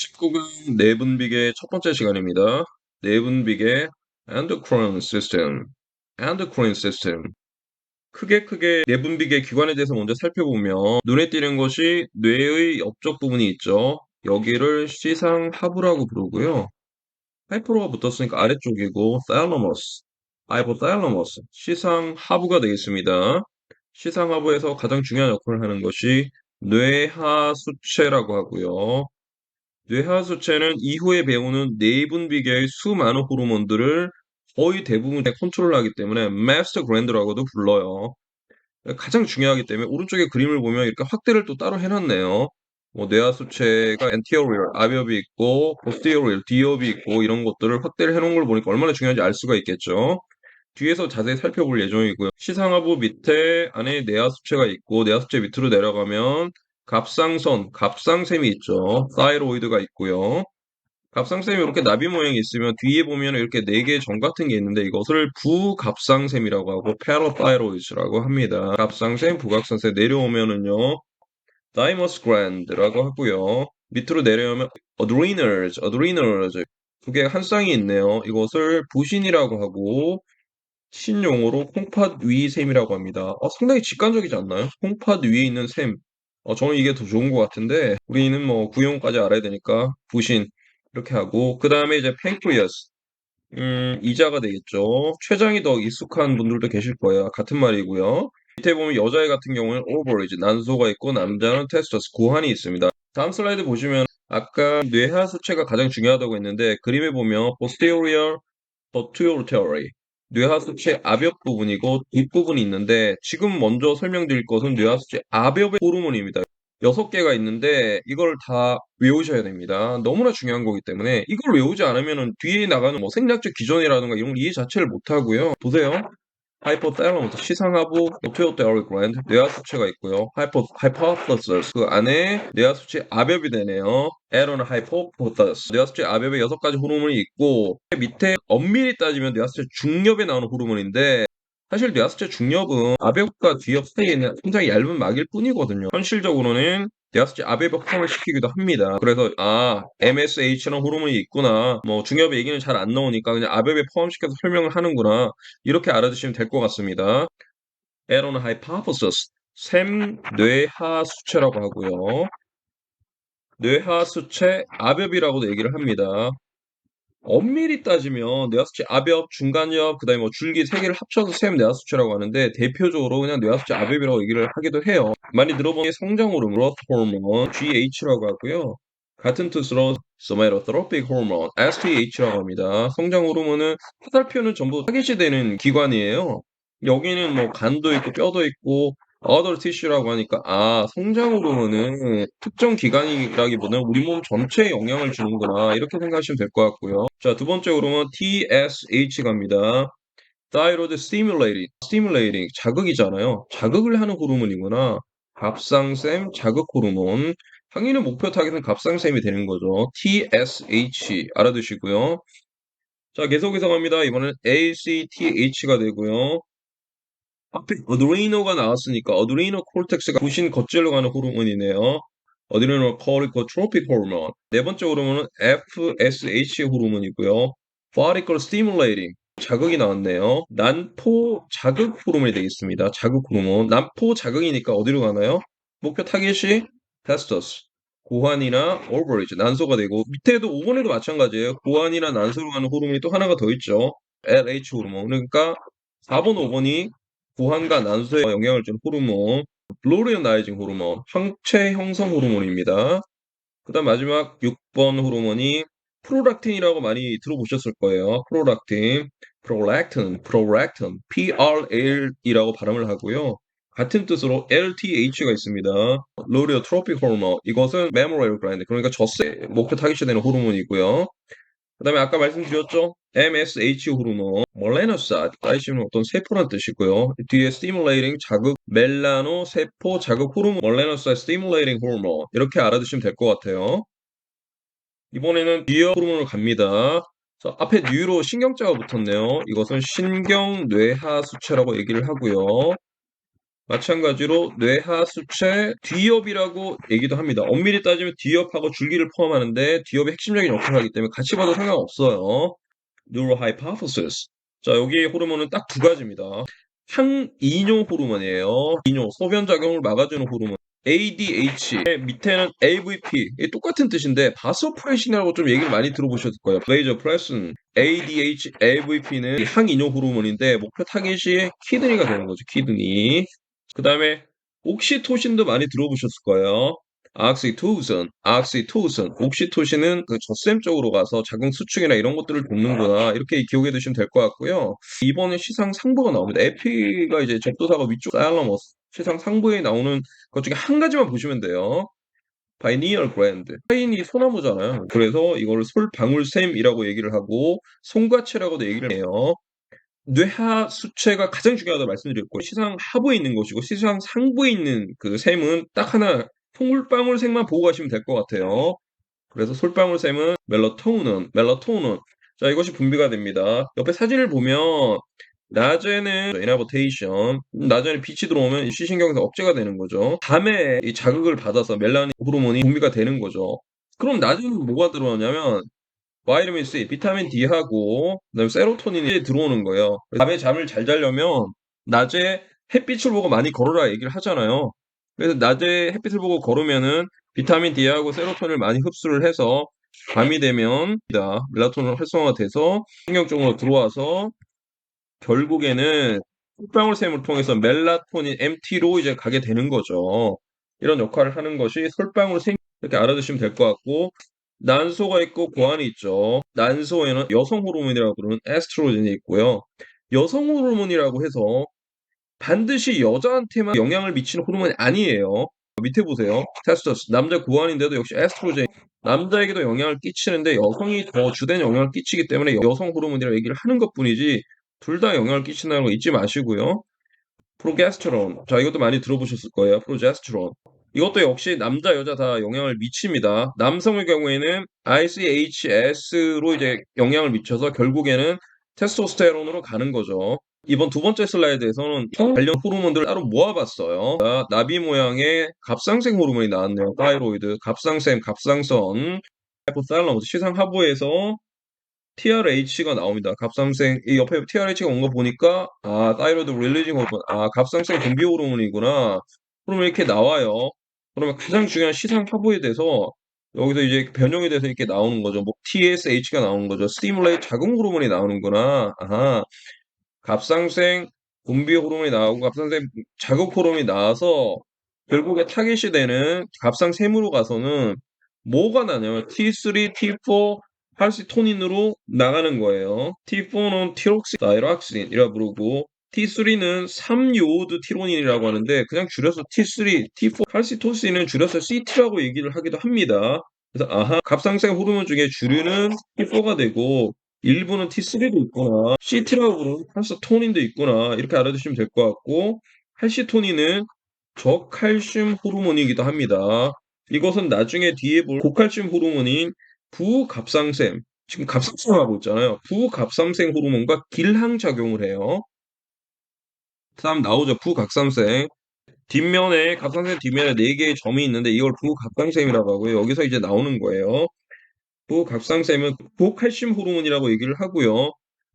19강 내분비계 첫 번째 시간입니다. 내분비계 endocrine system, endocrine system. 크게 내분비계 기관에 대해서 먼저 살펴보면 눈에 띄는 것이 뇌의 옆쪽 부분이 있죠. 여기를 시상하부라고 부르고요. 하이포로가 붙었으니까 아래쪽이고 thalamus, hypothalamus, 시상하부가 되겠습니다. 시상하부에서 가장 중요한 역할을 하는 것이 뇌하수체라고 하고요. 뇌하수체는 이후에 배우는 내분비계의 수많은 호르몬들을 거의 대부분 컨트롤하기 때문에 마스터 그랜드라고도 불러요. 가장 중요하기 때문에 오른쪽에 그림을 보면 이렇게 확대를 또 따로 해놨네요. 뭐 뇌하수체가 anterior 앞엽이 있고 posterior 뒤엽이 있고 이런 것들을 확대를 해놓은 걸 보니까 얼마나 중요한지 알 수가 있겠죠. 뒤에서 자세히 살펴볼 예정이고요. 시상하부 밑에 안에 뇌하수체가 있고 뇌하수체 밑으로 내려가면 갑상선, 갑상샘이 있죠. 사이로이드가 있고요. 갑상샘이 이렇게 나비 모양이 있으면 뒤에 보면 이렇게 네 개의 점 같은 게 있는데 이것을 부갑상샘이라고 하고 패러타이로이드라고 합니다. 갑상샘, 부갑상샘 내려오면은요. 다이머스 그랜드라고 하고요. 밑으로 내려오면 adrenals 두 개 한 쌍이 있네요. 이것을 부신이라고 하고 신용어로 콩팥 위 샘이라고 합니다. 상당히 직관적이지 않나요? 콩팥 위에 있는 샘. 저는 이게 더 좋은 것 같은데 우리는 뭐 구용까지 알아야 되니까 부신 이렇게 하고 그 다음에 이제 팽크리아스 이자가 되겠죠. 췌장이 더 익숙한 분들도 계실 거예요. 같은 말이고요. 밑에 보면 여자애 같은 경우는 오버리지 난소가 있고 남자는 테스토스 고환이 있습니다. 다음 슬라이드 보시면 아까 뇌하수체가 가장 중요하다고 했는데 그림에 보면 posterior pituitary 뇌하수체 앞옆 부분이고 뒷부분이 있는데 지금 먼저 설명드릴 것은 뇌하수체 앞옆의 호르몬입니다. 6개가 있는데 이걸 다 외우셔야 됩니다. 너무나 중요한 거기 때문에 이걸 외우지 않으면 뒤에 나가는 뭐 생략적 기전이라든가 이런 걸 이해 자체를 못 하고요. 보세요. 하이포탈러머스 시상하부 pituitary gland 뇌하수체가 있고요. hypothesis 그 안에 뇌하수체 앞엽이 되네요. 에러는 hypothesis 뇌하수체 앞엽에 6가지 호르몬이 있고 밑에 엄밀히 따지면 뇌하수체 중엽에 나오는 호르몬인데 사실 뇌하수체 중엽은 앞엽과 뒤엽 사이에 있는 굉장히 얇은 막일 뿐이거든요. 현실적으로는 뇌하수체 앞엽에 포함을 시키기도 합니다. 그래서 MSH라는 호르몬이 있구나. 뭐 중엽 얘기는 잘 안 나오니까 그냥 앞엽에 포함시켜서 설명을 하는구나. 이렇게 알아두시면 될 것 같습니다. 에러는 hypothesis 샘뇌하수체라고 하고요. 뇌하수체 앞엽이라고도 얘기를 합니다. 엄밀히 따지면 뇌하수체 앞엽, 중간엽, 그 다음에 뭐 줄기 3개를 합쳐서 샘뇌하수체라고 하는데 대표적으로 그냥 뇌하수체 앞엽이라고 얘기를 하기도 해요. 많이 들어본 게 성장 호르몬, growth 호르몬, GH라고 하고요. 같은 뜻으로 somatotrophic 호르몬, STH라고 합니다. 성장 호르몬은 화살표는 전부 타겟이 되는 기관이에요. 여기는 뭐 간도 있고 뼈도 있고 other tissue라고 하니까 성장 호르몬은 특정 기관이라기보다는 우리 몸 전체에 영향을 주는구나 이렇게 생각하시면 될 것 같고요. 자, 두 번째 호르몬 TSH 갑니다. Thyroid stimulating 자극이잖아요. 자극을 하는 호르몬이구나. 갑상샘 자극 호르몬. 당연히 목표 타겟은 갑상샘이 되는 거죠. TSH 알아두시고요. 자, 계속해서 갑니다. 이번엔 ACTH가 되고요. 앞에 어드리노가 나왔으니까 어드리노 콜텍스가 부신 겉질러 가는 호르몬이네요. 어드리노 코리코트로픽 호르몬. 네 번째 호르몬은 FSH 호르몬이고요. Follicle stimulating 자극이 나왔네요. 난포 자극 호르몬이 되겠습니다. 자극 호르몬. 난포 자극이니까 어디로 가나요? 목표 타겟이 테스토스. 고환이나 오버리지 난소가 되고 밑에도 5번에도 마찬가지예요. 고환이나 난소로 가는 호르몬이 또 하나가 더 있죠. LH 호르몬. 그러니까 4번, 5번이 고환과 난소에 영향을 준 호르몬, 글로리오나이징 호르몬, 항체 형성 호르몬입니다. 그 다음 마지막 6번 호르몬이 프로락틴이라고 많이 들어보셨을 거예요. 프로락틴, PRL이라고 발음을 하고요. 같은 뜻으로 LTH가 있습니다. 로리오트로픽 호르몬. 이것은 메모리얼 그라인드, 그러니까 젖세 목표 타깃이 되는 호르몬이고요. 그 다음에 아까 말씀드렸죠? MSH 호르몬, 멜라노사이트, 따지시면 어떤 세포란 뜻이고요. 뒤에 stimulating 자극, 멜라노 세포 자극 호르몬, 멜라노사이트 stimulating 호르몬 이렇게 알아두시면 될 것 같아요. 이번에는 뇌 호르몬을 갑니다. 자, 앞에 뇌로 신경자가 붙었네요. 이것은 신경뇌하수체라고 얘기를 하고요. 마찬가지로 뇌하수체 뒤엽이라고 얘기도 합니다. 엄밀히 따지면 뒤엽하고 줄기를 포함하는데 뒤엽이 핵심적인 역할을 하기 때문에 같이 봐도 상관없어요. neurohypophysis. 자, 여기 호르몬은 딱 두 가지입니다. 항이뇨 호르몬이에요. 이뇨, 소변 작용을 막아주는 호르몬. ADH 밑에는 AVP 똑같은 뜻인데 바소프레신이라고 좀 얘기를 많이 들어보셨을 거예요. vasopressin, ADH, AVP는 항이뇨 호르몬인데 목표 타겟이 키드니가 되는 거죠. 키드니. 그 다음에 옥시토신도 많이 들어보셨을 거예요. 옥시토신은 그 젖샘 쪽으로 가서 자궁 수축이나 이런 것들을 돕는구나 이렇게 기억해 두시면 될 것 같고요. 이번에 시상 상부가 나옵니다. 에피가 이제 접두사가 위쪽 살러머스 시상 상부에 나오는 것 중에 한 가지만 보시면 돼요. pineal gland. 파인이 소나무잖아요. 그래서 이걸 솔방울샘이라고 얘기를 하고 송과체라고도 얘기를 해요. 뇌하 수체가 가장 중요하다고 말씀드렸고 시상 하부에 있는 것이고 시상 상부에 있는 그 샘은 딱 하나 솔방울색만 보고 가시면 될 것 같아요. 그래서 솔방울샘은 멜라토닌. 자, 이것이 분비가 됩니다. 옆에 사진을 보면 낮에는 이나버테이션, 낮에는 빛이 들어오면 시신경에서 억제가 되는 거죠. 밤에 이 자극을 받아서 멜라닌 호르몬이 분비가 되는 거죠. 그럼 낮에는 뭐가 들어오냐면 바이타민 C, 비타민 D하고 그다음에 세로토닌이 들어오는 거예요. 밤에 잠을 잘 자려면 낮에 햇빛을 보고 많이 걸으라 얘기를 하잖아요. 그래서 낮에 햇빛을 보고 걸으면은 비타민 D하고 세로토닌을 많이 흡수를 해서 밤이 되면 멜라토닌 활성화가 돼서 신경 쪽으로 들어와서 결국에는 솔방울샘을 통해서 멜라토닌 MT로 이제 가게 되는 거죠. 이런 역할을 하는 것이 솔방울샘 이렇게 알아두시면 될 것 같고 난소가 있고 고환이 있죠. 난소에는 여성 호르몬이라고 부르는 에스트로겐이 있고요. 여성 호르몬이라고 해서 반드시 여자한테만 영향을 미치는 호르몬이 아니에요. 밑에 보세요. 테스토스 남자 고환인데도 역시 에스트로겐 남자에게도 영향을 끼치는데 여성이 더 주된 영향을 끼치기 때문에 여성 호르몬이라고 얘기를 하는 것뿐이지 둘 다 영향을 끼친다는 거 잊지 마시고요. 프로게스테론. 자, 이것도 많이 들어보셨을 거예요. 프로제스테론. 이것도 역시 남자, 여자 다 영향을 미칩니다. 남성의 경우에는 ICHS로 이제 영향을 미쳐서 결국에는 테스토스테론으로 가는 거죠. 이번 두 번째 슬라이드에서는 관련 호르몬들을 따로 모아봤어요. 자, 나비 모양의 갑상생 호르몬이 나왔네요. 타이로이드, 갑상샘, 갑상선, 하이포탈러머스, 시상 하부에서 TRH가 나옵니다. 갑상생 이 옆에 TRH가 온 거 보니까 타이로이드 릴리징 호르몬 갑상생 분비 호르몬이구나. 그러면 이렇게 나와요. 그러면 가장 중요한 시상 하부에 대해서 여기서 이제 변형이 돼서 이렇게 나오는 거죠. 뭐 TSH가 나오는 거죠. 스티뮬레이트 자궁 호르몬이 나오는구나. 갑상생 분비 호르몬이 나오고 갑상생 자극 호르몬이 나와서 결국에 타겟이 되는 갑상샘으로 가서는 뭐가 나냐면 T3, T4 칼시토닌으로 나가는 거예요. T4는 티록시다이락신이라 부르고 T3는 3요오드 티로닌이라고 하는데 그냥 줄여서 T3, T4 칼시토신은 줄여서 CT라고 얘기를 하기도 합니다. 그래서 갑상생 호르몬 중에 주류는 T4가 되고 일부는 T3도 있구나. CT라고 부르는 칼시토닌도 있구나. 이렇게 알아두시면 될 것 같고 칼시토닌은 저칼슘 호르몬이기도 합니다. 이것은 나중에 뒤에 볼 고칼슘 호르몬인 부갑상샘, 지금 갑상샘 하고 있잖아요. 부갑상생 호르몬과 길항작용을 해요. 다음 나오죠. 부갑상생. 뒷면에 갑상샘 뒷면에 4개의 점이 있는데 이걸 부갑상샘이라고 하고요. 여기서 이제 나오는 거예요. 부갑상샘은 고칼슘 호르몬이라고 얘기를 하고요.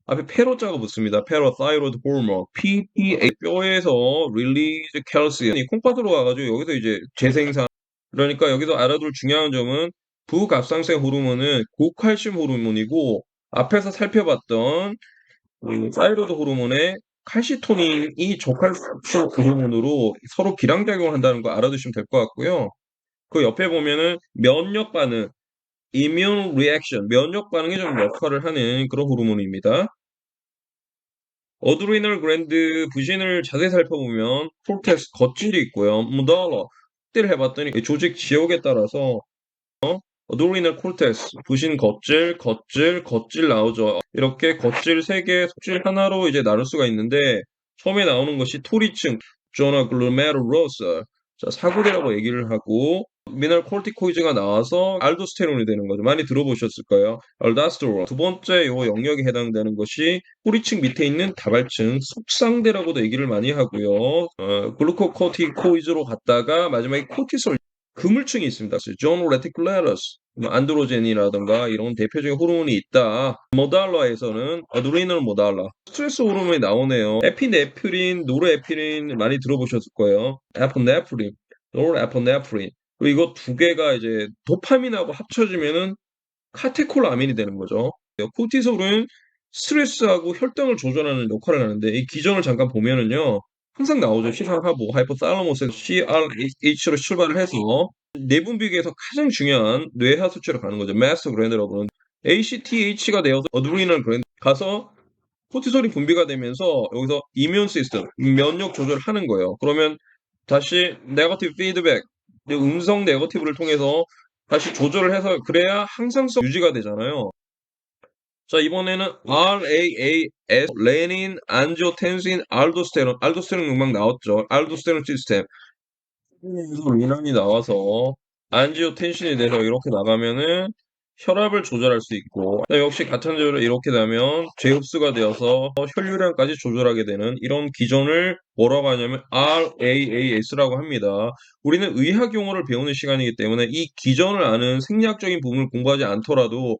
앞에 페로자가 붙습니다. 페로타이로이드 호르몬, PPA 뼈에서 릴리즈 캘시엄 콩팥으로 가가지고 여기서 이제 재생산. 그러니까 여기서 알아둘 중요한 점은 부갑상생 호르몬은 고칼슘 호르몬이고 앞에서 살펴봤던 사이로드 호르몬의 칼시토닌이 저칼슘 호르몬으로 서로 기량작용을 한다는 거 알아두시면 될 것 같고요. 그 옆에 보면은 면역 반응, immune reaction, 면역 반응이 좀 역할을 하는 그런 호르몬입니다. 어드리널 그랜드 부신을 자세히 살펴보면 콜텍스 겉질이 있고요. 무달러 확대를 해봤더니 조직 지역에 따라서 어드리널 콜텍스 부신 겉질 나오죠. 이렇게 겉질 3개, 속질 하나로 이제 나눌 수가 있는데 처음에 나오는 것이 토리층, 조나 글루메르로스, 자, 사구대라고 얘기를 하고 미넬코르티코이드가 나와서 알도스테론이 되는 거죠. 많이 들어보셨을 거예요. 알도스테론. 두 번째 요 영역에 해당되는 것이 뿌리층 밑에 있는 다발층 속상대라고도 얘기를 많이 하고요. 글루코코티코이드로 갔다가 마지막에 코티솔 그물층이 있습니다. 존 레티큘레러스, 안드로젠이라든가 이런 대표적인 호르몬이 있다. 모달라에서는 아드리널 모달라. 스트레스 호르몬이 나오네요. 에피네프린, 노르에피린 많이 들어보셨을 거예요. 에피네프린, 노르에피네프린. 그리고 이거 두 개가 이제 도파민하고 합쳐지면은 카테콜아민이 되는 거죠. 코티솔은 스트레스하고 혈당을 조절하는 역할을 하는데 이 기전을 잠깐 보면은요. 항상 나오죠. 시상하부, 하이포탈라모스에서 CRH로 출발을 해서 내분비계에서 가장 중요한 뇌하 수치로 가는 거죠. 마스터 그랜드라고 부르는 ACTH가 되어서 어드리널 그랜드 가서 코티솔이 분비가 되면서 여기서 이뮨 시스템, 면역 조절을 하는 거예요. 그러면 다시 네거티브 피드백, 음성 네거티브를 통해서 다시 조절을 해서 그래야 항상성 유지가 되잖아요. 자, 이번에는 RAAS, 레닌, 안지오텐신, 알도스테론 음악 나왔죠. 알도스테론 시스템. 여기서 리난이 나와서 안지오텐신이 돼서 이렇게 나가면은 혈압을 조절할 수 있고 역시 가천적으로 이렇게 되면 재흡수가 되어서 혈류량까지 조절하게 되는 이런 기전을 뭐라고 하냐면 RAAS라고 합니다. 우리는 의학 용어를 배우는 시간이기 때문에 이 기전을 아는 생리학적인 부분을 공부하지 않더라도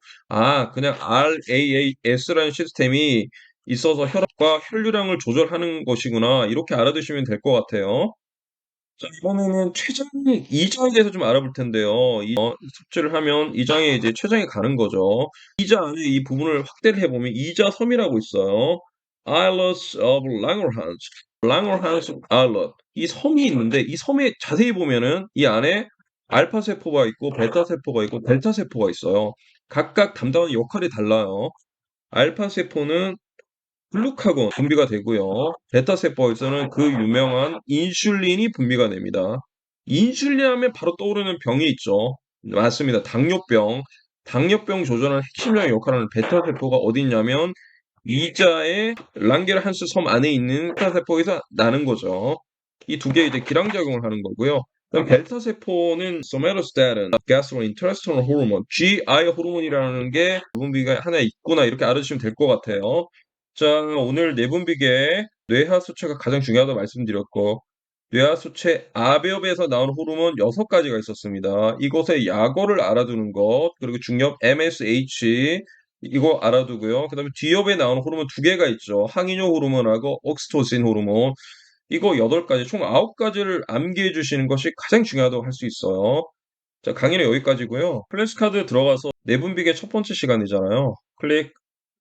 그냥 RAAS라는 시스템이 있어서 혈압과 혈류량을 조절하는 것이구나 이렇게 알아두시면 될 것 같아요. 자, 이번에는 췌장 이장에 대해서 좀 알아볼 텐데요. 숙제를 하면 이장에 이제 췌장이 가는 거죠. 이자 안에 이 부분을 확대를 해보면 이자섬이라고 있어요. Islets of Langerhans, Langerhans Islet. 이 섬이 있는데 이 섬에 자세히 보면은 이 안에 알파 세포가 있고 베타 세포가 있고 델타 세포가 있어요. 각각 담당하는 역할이 달라요. 알파 세포는 글루카곤 분비가 되고요. 베타 세포에서는 그 유명한 인슐린이 분비가 됩니다. 인슐린 하면 바로 떠오르는 병이 있죠. 맞습니다. 당뇨병. 당뇨병 조절하는 핵심적인 역할을 하는 베타 세포가 어디 있냐면 이자의 랑게르한스 섬 안에 있는 베타 세포에서 나는 거죠. 이 두 개 이제 기량작용을 하는 거고요. 그럼 벨타 세포는 소메토스타틴, 가스트로인테스티널 호르몬, GI 호르몬이라는 게 분비가 하나 있구나 이렇게 알아주시면 될 것 같아요. 자, 오늘 내분비계 뇌하수체가 가장 중요하다고 말씀드렸고 뇌하수체 아베업에서 나온 호르몬 6가지가 있었습니다. 이것의 약어를 알아두는 것, 그리고 중엽 MSH 이거 알아두고요. 그다음에 뒤엽에 나오는 호르몬 2개가 있죠. 항이뇨 호르몬하고 옥시토신 호르몬. 이거 8가지, 총 9가지를 암기해 주시는 것이 가장 중요하다고 할 수 있어요. 자, 강의는 여기까지고요. 플래시카드 들어가서 내분비계 첫 번째 시간이잖아요. 클릭,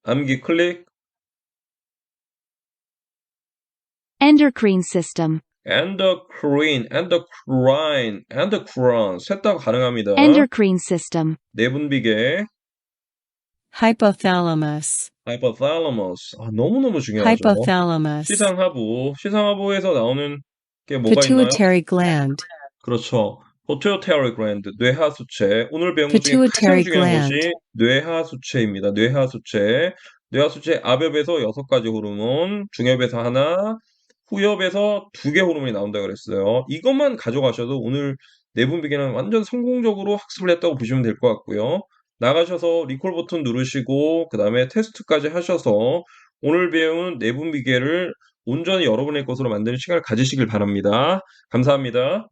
암기 클릭, Endocrine system. endocrine 셋 다 가능합니다. Endocrine system. 내분비계 Hypothalamus. hypothalamus 너무너무 중요하죠. Hypothalamus. 시상하부에서 나오는 게 뭐가 있나요? Pituitary gland. 그렇죠. pituitary gland, 뇌하수체. 오늘 배운 것 중에 가장 Pituitary 중요한 gland. 것이 뇌하수체입니다. 뇌하수체 압엽에서 6가지 호르몬, 중엽에서 하나, 후엽에서 2개 호르몬이 나온다고 그랬어요. 이것만 가져가셔도 오늘 내분비계는 완전 성공적으로 학습을 했다고 보시면 될 것 같고요. 나가셔서 리콜 버튼 누르시고 그 다음에 테스트까지 하셔서 오늘 배운 내분비계를 온전히 여러분의 것으로 만드는 시간을 가지시길 바랍니다. 감사합니다.